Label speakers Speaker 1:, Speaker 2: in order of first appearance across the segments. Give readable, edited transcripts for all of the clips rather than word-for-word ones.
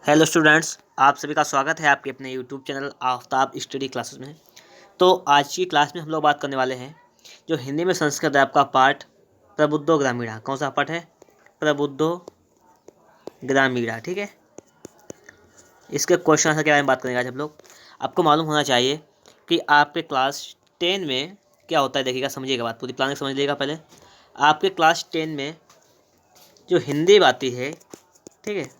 Speaker 1: Hello students, आप सभी का स्वागत है आपके अपने YouTube channel Aftab study classes में। तो आज की क्लास में हम लोग बात करने वाले हैं जो हिंदी में संस्कृत है आपका पाठ प्रबुद्धो ग्रामीणा। कौन सा पाठ है? प्रबुद्धो ग्रामीणा। ठीक है, इसके क्वेश्चन आंसर के बारे में बात करेंगे आज हम लोग। आपको मालूम होना चाहिए कि आपके क्लास 10 में क्या होता है। देखिएगा, समझिएगा, बात पूरी प्लानिंग समझ लीजिएगा। पहले आपके क्लास 10 में जो हिंदी आती है, ठीक है,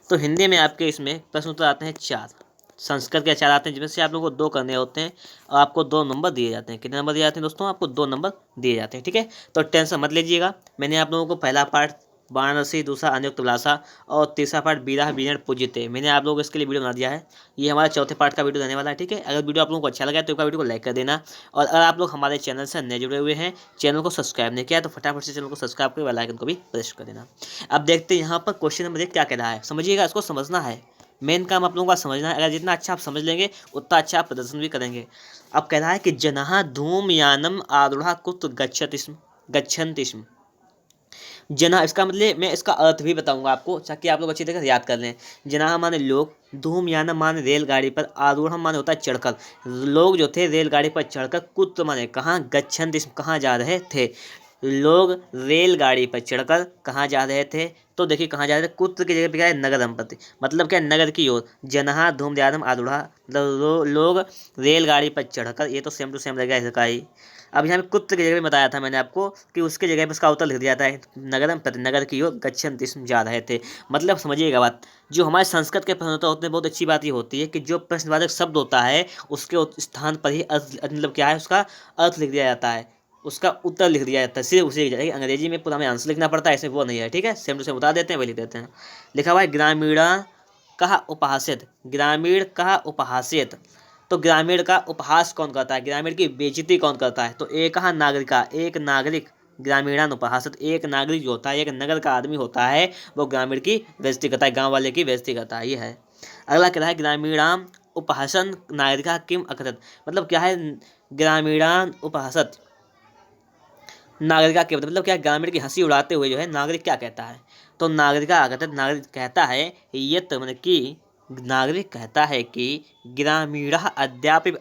Speaker 1: तो हिंदी में आपके इसमें प्रश्न उत्तर आते हैं 4। संस्कृत के 4 आते हैं, जिसमें से आप लोगों को 2 करने होते हैं और आपको 2 नंबर दिए जाते हैं। कितने नंबर दिए जाते हैं दोस्तों? आपको 2 नंबर दिए जाते हैं। ठीक है, तो टेंशन मत लीजिएगा। मैंने आप लोगों को पहला पार्ट वाराणसी, दूसरा अनुयुक्त विलासा और तीसरा पार्ट बीरा बीरण पूजिते, मैंने आप लोगों को इसके लिए वीडियो बना दिया है। ये हमारा चौथे पार्ट का वीडियो रहने वाला है। ठीक है, अगर वीडियो आप लोगों को अच्छा लगा तो वीडियो को लाइक कर देना। और अगर आप लोग हमारे चैनल से नए जुड़े हुए हैं, चैनल को सब्सक्राइब नहीं किया तो फटाफट से चैनल को सब्सक्राइब कर बेल आइकन को भी प्रेस कर देना। अब देखते हैं यहाँ पर क्वेश्चन नंबर 1 क्या कह रहा है। समझिएगा, इसको समझना है। मेन काम आप लोगों का समझना है। अगर जितना अच्छा आप समझ लेंगे उतना अच्छा आप प्रदर्शन भी करेंगे। अब कह रहा है कि जनाः धूमयानम आरूढ़ा कुत्र गच्छन्ति स्म। जना, इसका मतलब मैं इसका अर्थ भी बताऊंगा आपको ताकि आप लोग अच्छी तरह याद कर लें। जनाः माने लोग, धूमयानम माने रेलगाड़ी पर, आरूढ़ माने होता है चढ़कर। लोग जो थे रेलगाड़ी पर चढ़कर, कुत्र माने कहाँ, गच्छन्ति स्म कहाँ जा रहे थे। लोग रेलगाड़ी पर चढ़कर कहाँ जा रहे थे? तो देखिए कहाँ जा रहे थे। कुत्र की जगह पे क्या है? नगरम प्रति, मतलब क्या? नगर की ओर। जनाः धूमयानम आरूढ़ा, मतलब लोग रेलगाड़ी पर चढ़कर, ये तो सेम टू सेम लगेगा इसका ही। अब यहाँ पे कुत्र की जगह पे बताया था मैंने आपको कि उसके जगह पे उसका उत्तर लिख दिया था, नगरम प्रति, नगर की ओर गच्छन्ति स्म जा रहे थे। मतलब समझिएगा बात, जो हमारे संस्कृत के प्रश्न होते हैं बहुत अच्छी बात ये होती है कि जो प्रश्नवाचक शब्द होता है उसके स्थान पर ही अर्थ, मतलब क्या है, उसका अर्थ लिख दिया जाता है, उसका उत्तर लिख दिया जाता है, सिर्फ उसी की जगह। अंग्रेजी में पूरा हमें आंसर लिखना पड़ता है, ऐसे वो नहीं है। ठीक है, सेम टू सेम बता देते हैं, वही लिख देते हैं। लिखा हुआ है ग्रामीणा कहा उपहास्यत, ग्रामीण कहा उपहास्यत। तो ग्रामीण का उपहास कौन करता है? ग्रामीण की बेइज्जती कौन करता है? तो एक नागरिका, एक नागरिक ग्रामीणान उपहासत, एक नागरिक जो होता है, एक नगर का आदमी होता है, वो ग्रामीण की बेइज्जती करता है, गांव वाले की बेइज्जती करता है। ये है। अगला क्या है? ग्रामीणाम उपहासन नागरिका किम अकथत, मतलब क्या है? ग्रामीणान उपहासत, नागरिका के मतलब क्या? ग्रामीण की हंसी उड़ाते हुए जो है नागरिक क्या कहता है? तो नागरिका अकथत, नागरिक कहता है यत, मतलब कि नागरिक कहता है कि ग्रामीण अद्यापि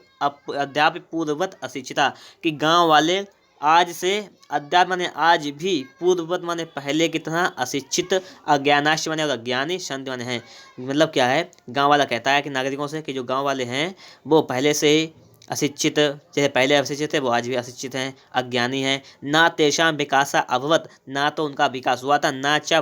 Speaker 1: पूर्ववत अशिक्षिता, कि गांव वाले आज से, अद्याप माने आज भी, पूर्ववत माने पहले की तरह, अशिक्षित, अज्ञानाश माने और अज्ञानी, संत माने हैं। मतलब क्या है? गांव वाला कहता है कि नागरिकों से कि जो गांव वाले हैं वो पहले से ही अशिक्षित, जैसे पहले अशिक्षित है वो आज भी अशिक्षित हैं, अज्ञानी हैं। ना तेषां विकासा अभवत, ना तो उनका विकास हुआ था, ना चा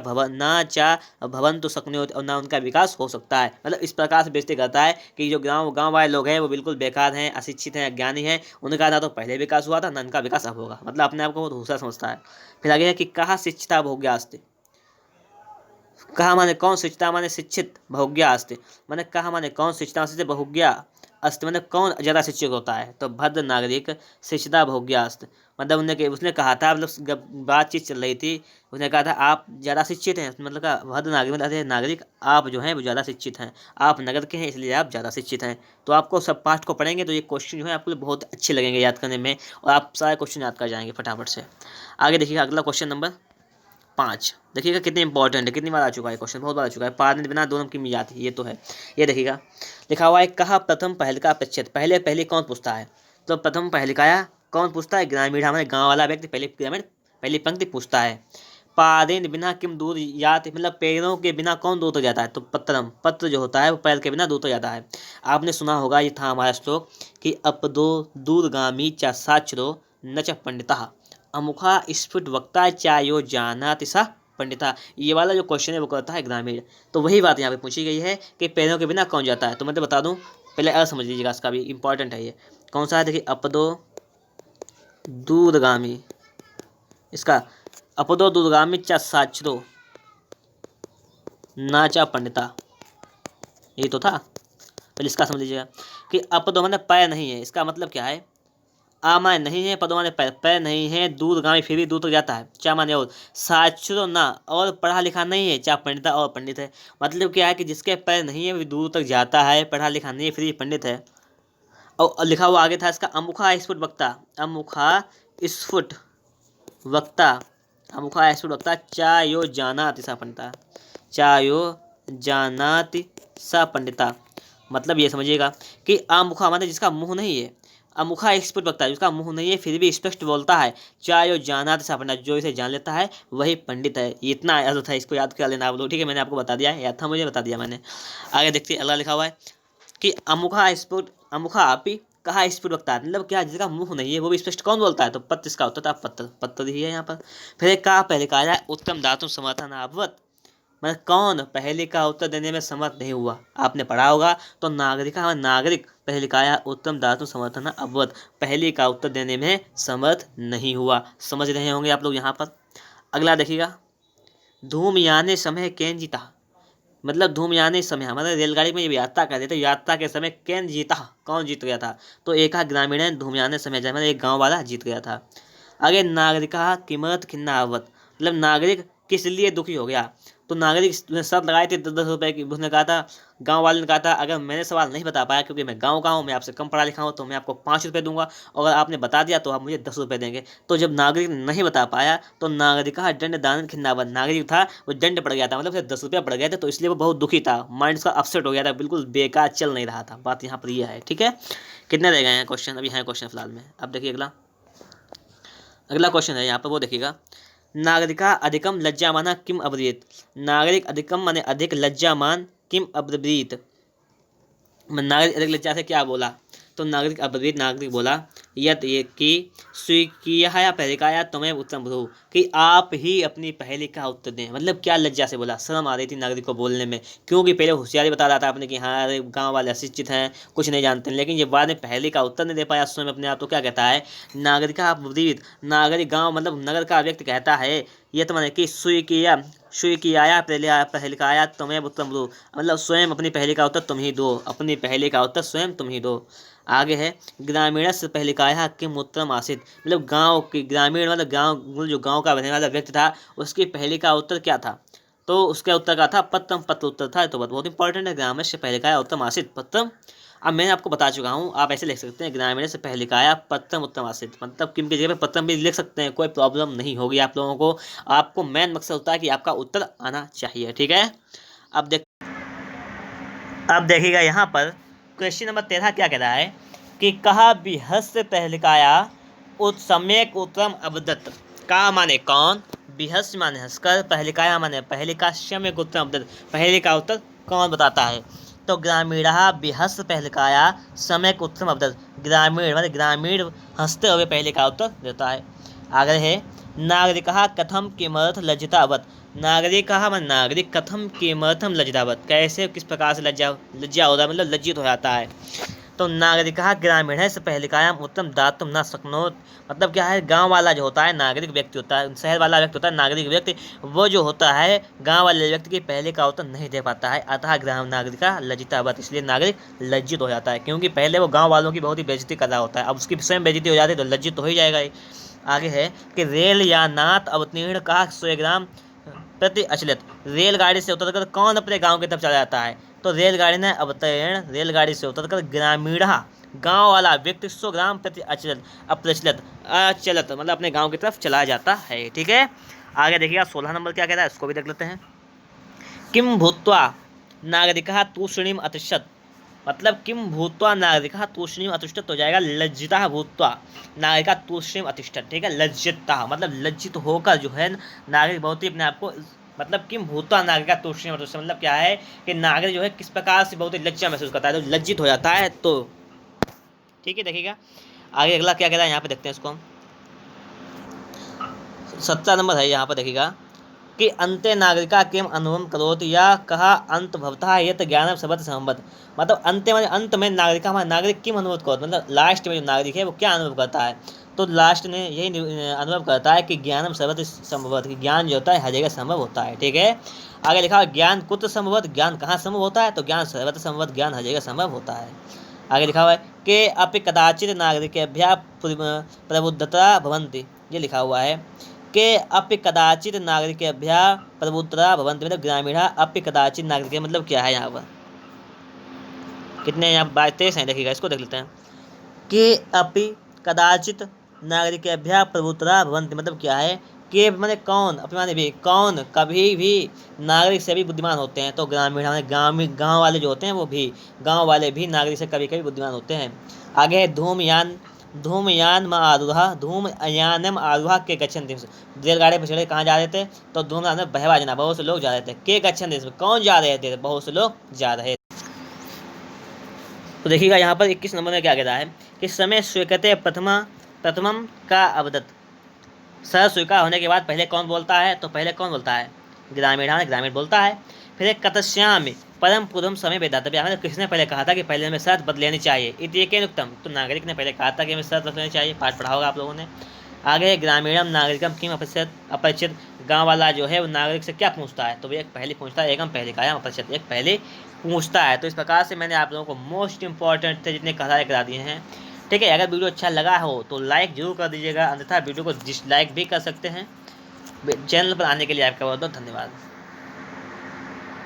Speaker 1: भवन्तु शक्नुते, और ना उनका विकास हो सकता है। मतलब इस प्रकार से बेइज्जती करता है कि जो गाँव वाले लोग हैं वो बिल्कुल बेकार हैं, अशिक्षित हैं, अज्ञानी हैं। उनका ना तो पहले विकास हुआ था, ना उनका विकास अब होगा। मतलब अपने आप को बहुत दूसरा समझता है। फिर आगे है कि कहा शिक्षिता बहुज्ञास्ते, कहा माने कौन, शिक्षिता माने शिक्षित, बहुज्ञा अस्ति माने कहा माने कौन, शिक्षिता से बहुज्ञा अस्ति माने कौन ज़्यादा शिक्षित होता है? तो भद्र नागरिक शिक्षिता बहुज्ञा अस्ति, मतलब उसने कहा था, मतलब बातचीत चल रही थी, उसने कहा था आप ज़्यादा शिक्षित हैं, मतलब कहा भद्र नागरिक मतलब अरे नागरिक आप जो हैं वो ज़्यादा शिक्षित हैं, आप नगर के हैं इसलिए आप ज़्यादा शिक्षित हैं। तो आपको सब पाठ को पढ़ेंगे तो ये क्वेश्चन जो है आपको बहुत अच्छे लगेंगे याद करने में, और आप सारे क्वेश्चन याद कर जाएंगे फटाफट से। आगे देखिएगा अगला क्वेश्चन नंबर 5। देखिएगा कितने इंपॉर्टेंट है, कितनी बार आ चुका है क्वेश्चन, बहुत बार आ चुका है। पाद बिना दो नंबर की मियाद, ये तो है। ये देखिएगा लिखा हुआ है कहा प्रथम पहलिका प्रच्छेद, पहले पहले कौन पूछता है? तो प्रथम पहलिकाया कौन पूछता है? ग्रामीण, हमारे गाँव वाला व्यक्ति पहले ग्रामीण पहली पंक्ति पूछता है। पादेन बिना किम दूर यात, मतलब पैरों के बिना कौन दूर तो जाता है? तो पत्रम, पत्र जो होता है वो पैर के बिना दूर तो जाता है। आपने सुना होगा, ये था हमारा श्लोक कि अपदो दूरगामी च साक्षरो न च पंडितः, अमुखा स्फुट वक्ता चायो जानाति सा पंडिता। ये वाला जो क्वेश्चन है वो करता है ग्रामीण। तो वही बात यहाँ पे पूछी गई है कि पैरों के बिना कौन जाता है। तो मैं तो बता दूं, पहले अ समझ लीजिएगा, इसका भी इंपॉर्टेंट है ये। कौन सा है? देखिए अपदो दूरगामी, इसका अपदो दूरगामी च साक्षरो नाचा पंडिता, ये तो था। पहले इसका समझ लीजिएगा कि अपदो माने पैर नहीं है, इसका मतलब क्या है? आ माने नहीं है, पदो माने पैर, पैर नहीं है, दूरगामी फिर भी दूर तक जाता है, चा माने और, साक्षरो ना और पढ़ा लिखा नहीं है, चा पंडिता और पंडित है। मतलब क्या है कि जिसके पैर नहीं है वो दूर तक जाता है, पढ़ा लिखा नहीं है, फिर भी पंडित है। और लिखा हुआ आगे था इसका अमुखा स्फुट वक्ता, अमुखा स्फुट वक्ता, अमुखा स्फुट वक्ता चायो जानाति सा पंडिता, चायो जानाति स पंडिता। मतलब ये समझिएगा कि अमुखा मतलब जिसका मुंह नहीं है, अमुखा एक स्पष्ट वक्ता है, जिसका मुंह नहीं है फिर भी स्पष्ट बोलता है, चाहे वो जाना सा पंडित, जो इसे जान लेता है वही पंडित है। इतना अर्थ था, इसको याद कर लेना आप लोग, ठीक है। मैंने आपको बता दिया, याद था मुझे, बता दिया मैंने। आगे देखते अगला लिखा हुआ है कि अमुखा स्फुट, अमुखा अपि कहा स्फुट वक्ता है, मतलब क्या जिसका मुंह नहीं है वो भी स्पष्ट कौन बोलता है, तो पत्र इसका उत्तर था, पत्र, पत्र ही है यहाँ पर। फिर कहा पहले कहा जाए उत्तम धातु समर्थन अवत, मतलब कौन पहले का उत्तर देने में समर्थ नहीं हुआ। आपने पढ़ा होगा तो नागरिका नागरिक पहले कहा उत्तम धातु समर्थन अवत, पहले का उत्तर देने में समर्थ नहीं हुआ। समझ रहे होंगे आप लोग यहाँ पर। अगला देखिएगा, धूमयाने समय केन जीता, मतलब धूमयाने समय मतलब रेलगाड़ी में जब यात्रा करते थे, यात्रा के समय केन जीता, कौन जीत गया था, तो एक ग्रामीण है धूमयाने समय मतलब एक गांव वाला जीत गया था। आगे नागरिका कीमत खिन्ना अवत, मतलब नागरिक किस लिए दुखी हो गया, तो नागरिक शर्त लगाए थे 10-10 रुपए की। उसने कहा था, गांव वाले ने कहा था, अगर मैंने सवाल नहीं बता पाया क्योंकि मैं गांव का हूँ, मैं आपसे कम पढ़ा लिखा हूँ, तो मैं आपको 5 रुपये दूंगा, और अगर आपने बता दिया तो आप मुझे 10 रुपये देंगे। तो जब नागरिक नहीं बता पाया तो नागरिक का दंड दान खिन्नावन, नागरिक था वो दंड पड़ गया था, मतलब 10 रुपये पड़ गए थे, तो इसलिए वो बहुत दुखी था, माइंड उसका अपसेट हो गया था, बिल्कुल बेकार चल नहीं रहा था। बात यहाँ पर यह है, ठीक है। कितने रह गए हैं क्वेश्चन, अभी है क्वेश्चन फिलहाल में। अब देखिए अगला, अगला क्वेश्चन है यहाँ पर, वो देखिएगा, नागरिका अधिकम लज्जामाना किम अब्रवीत, नागरिक अधिकम माने अधिक, लज्जामान किम अब्रवीत, नागरिक अधिक लज्जा से क्या बोला, तो नागरिक अब्रवीत, नागरिक बोला, यत ये कि स्वीकिया पहले का या तुम्हें उत्तम भ्रू, कि आप ही अपनी पहले का उत्तर दें। मतलब क्या लज्जा से बोला, शर्म आ रही थी नागरिक को बोलने में, क्योंकि पहले होशियारी बता रहा था आपने कि हाँ अरे गाँव वाले अशिक्षित हैं, कुछ नहीं जानते, लेकिन जब बाद में पहले का उत्तर नहीं दे पाया स्वयं अपने आप, तो क्या कहता है, नागरिका अब्रवीत, नागरिक गाँव मतलब नगर का व्यक्ति कहता है, ये तो माने कि स्वीकिया पहलिकाया तुम्हें उत्तम दो, मतलब स्वयं अपनी पहले का उत्तर तुम ही दो, अपनी पहले का उत्तर स्वयं तुम ही दो। आगे है ग्रामीण से पहलिकाया किम उत्तम आसित, मतलब गांव की ग्रामीण मतलब गांव, जो गांव का रहने वाला व्यक्ति था उसकी पहले का उत्तर क्या था, तो उसका उत्तर का था पत्तम, पत्र उत्तर था। तो बहुत इंपॉर्टेंट है, ग्रामीण से पहलिकाया उत्तम आसित पत्तम। अब मैंने आपको बता चुका हूँ, आप ऐसे लिख सकते हैं, ग्रामीण से पहले का आया पत्तम उत्तम आसित, मतलब किम की जगह पे पत्तम भी लिख सकते हैं, कोई प्रॉब्लम नहीं होगी आप लोगों को। आपको मेन मकसद होता है कि आपका उत्तर आना चाहिए, ठीक है। अब देख, अब देखिएगा यहाँ पर क्वेश्चन नंबर 13 क्या कह रहा है कि कहा बिहस्य पहलिकाया सम्यक उत्तम अवदत्त, का माने कौन, बिहस्य माने हंसकर, पहलिकाया माने पहले का, सम्यक उत्तम अवदत्त पहले का उत्तर कौन बताता है, तो ग्रामीणा बिहस्य पहलिकाया सम्यक उत्तम अवदत्त, ग्रामीण मतलब ग्रामीण हंसते हुए पहले का उत्तर देता है। आगे है नागरिक कथम किमर्थ लज्जिता अवत, नागरिक मन नागरिक कथम किमर्थम लज्जितावत, कैसे किस प्रकार से लज्जा होता है, मतलब लज्जित हो जाता है। तो नागरिक ग्रामीण है से पहलिकायाम उत्तम दातुम न सकनोत, मतलब क्या है, गांव वाला जो होता है नागरिक व्यक्ति होता है, शहर वाला व्यक्ति होता है नागरिक व्यक्ति, वो जो होता है गांव वाले व्यक्ति के पहले का उत्तर नहीं दे पाता है, अतः ग्राम नागरिका लज्जितावत, इसलिए नागरिक लज्जित हो जाता है, क्योंकि पहले वो गाँव वालों की बहुत ही बेइज्जती कर रहा होता है, अब उसकी स्वयं बेइज्जती हो जाती है तो लज्जित तो हो ही जाएगा ही। आगे है कि रेल या नाथ अवतीर्ण का 100 ग्राम प्रति अचलित, रेलगाड़ी से उतरकर कौन अपने गांव की तरफ चला जाता है, तो रेलगाड़ी ने अवतरण, रेलगाड़ी से उतरकर ग्रामीण गांव वाला व्यक्ति 100 ग्राम प्रति अचलित अप्रचलित अचलित मतलब अपने गांव की तरफ चला जाता है, ठीक है। आगे देखिएगा 16 नंबर क्या कहता है, इसको भी देख लेते हैं। किम भूत्वा नागरिकः तूष्णीम अतिष्ठत, मतलब किम भूत्वा नागरिकः तूष्णीम अतिष्ठत हो जाएगा लज्जिता भूत्वा नागरिका तूष्णीम अतिष्ठत, ठीक है। लज्जिता मतलब लज्जित होकर जो है नागरिक बहुत ही अपने आप को, मतलब किम भूत्वा नागरिका तूष्णीम अतिष्ठत, मतलब क्या है कि नागरिक जो है किस प्रकार से बहुत ही लज्जा महसूस करता है, तो लज्जित हो जाता है, तो ठीक है। देखिएगा आगे अगला क्या कह रहा है, यहाँ पे देखते हैं इसको हम। 17 नंबर है, यहाँ पर देखिएगा कि अंते नागरिका किम अनुभव करोति, या कहा अंत भवता यत ज्ञानम सबत संबत, मतलब अंत में नागरिका हमारा नागरिक किम अनुभव करोति, मतलब लास्ट में जो नागरिक है वो क्या अनुभव करता है, तो लास्ट में यही अनुभव करता है कि ज्ञानम सर्वत संभवत, कि ज्ञान जो होता है हर जगह संभव होता है, ठीक है। आगे लिखा ज्ञान कुत्र संभवत, ज्ञान कहाँ संभव होता है, तो ज्ञान सर्वत संभवत, ज्ञान हर जगह संभव होता है। आगे लिखा हुआ है कि अपि कदाचित नागरिकेभ्यः प्रबुद्धता भवन्ति, ये लिखा हुआ है कि अपि कदाचित नागरिकेभ्यः प्रबुद्धता भवन्ति, मतलब ग्रामीणः अपि कदाचित नागरिक, मतलब क्या है यहाँ पर कितने यहाँ 22-23 हैं, देखिएगा इसको देख लेते हैं कि अपि कदाचित नागरिकेभ्यः प्रबुद्धता भवन्ति, मतलब क्या है के माने कौन, अपने माने भी कौन कभी भी नागरिक से भी बुद्धिमान होते हैं। तो ग्रामीण माने गाँव वाले जो होते हैं वो भी, गाँव वाले भी नागरिक से कभी कभी बुद्धिमान होते हैं। आगे है धूमयान धूमयानम आरुहा के गच्छन्ति। रेलगाड़ी पर चढ़े कहाँ जा रहे थे? तो धूमयान में बहवा जना, बहुत से लोग जा रहे थे। के गच्छन्ति, कौन जा रहे थे? बहुत से लोग जा रहे थे। तो देखिएगा यहाँ पर 21 नंबर में क्या कह रहा है कि समय स्वीकृते प्रथमम का अवदत। सर स्वीकार होने के बाद पहले कौन बोलता है? तो पहले कौन बोलता है? ग्रामीण बोलता है। फिर कतश्याम परम पूर्वम समय वेदातव्य, हमें किसने पहले कहा था कि पहले हमें शर्त बदल लेनी चाहिए? इति उत्तम, तो नागरिक ने पहले कहा था कि हमें शर्त बदल लेनी चाहिए। पाठ पढ़ा होगा आप लोगों ने। आगे ग्रामीणम नागरिकम किम अपरिचित, गाँव वाला जो है वो नागरिक से क्या पूछता है? तो वो एक पहले पूछता है, एकम पहले कायम अपरिचित, एक पहले पूछता है। तो इस प्रकार से मैंने आप लोगों को मोस्ट इंपॉर्टेंट थे जितने करा दिए हैं। ठीक है, अगर वीडियो अच्छा लगा हो तो लाइक जरूर कर दीजिएगा, अन्यथा वीडियो को डिसलाइक भी कर सकते हैं। चैनल पर आने के लिए आपका बहुत बहुत धन्यवाद।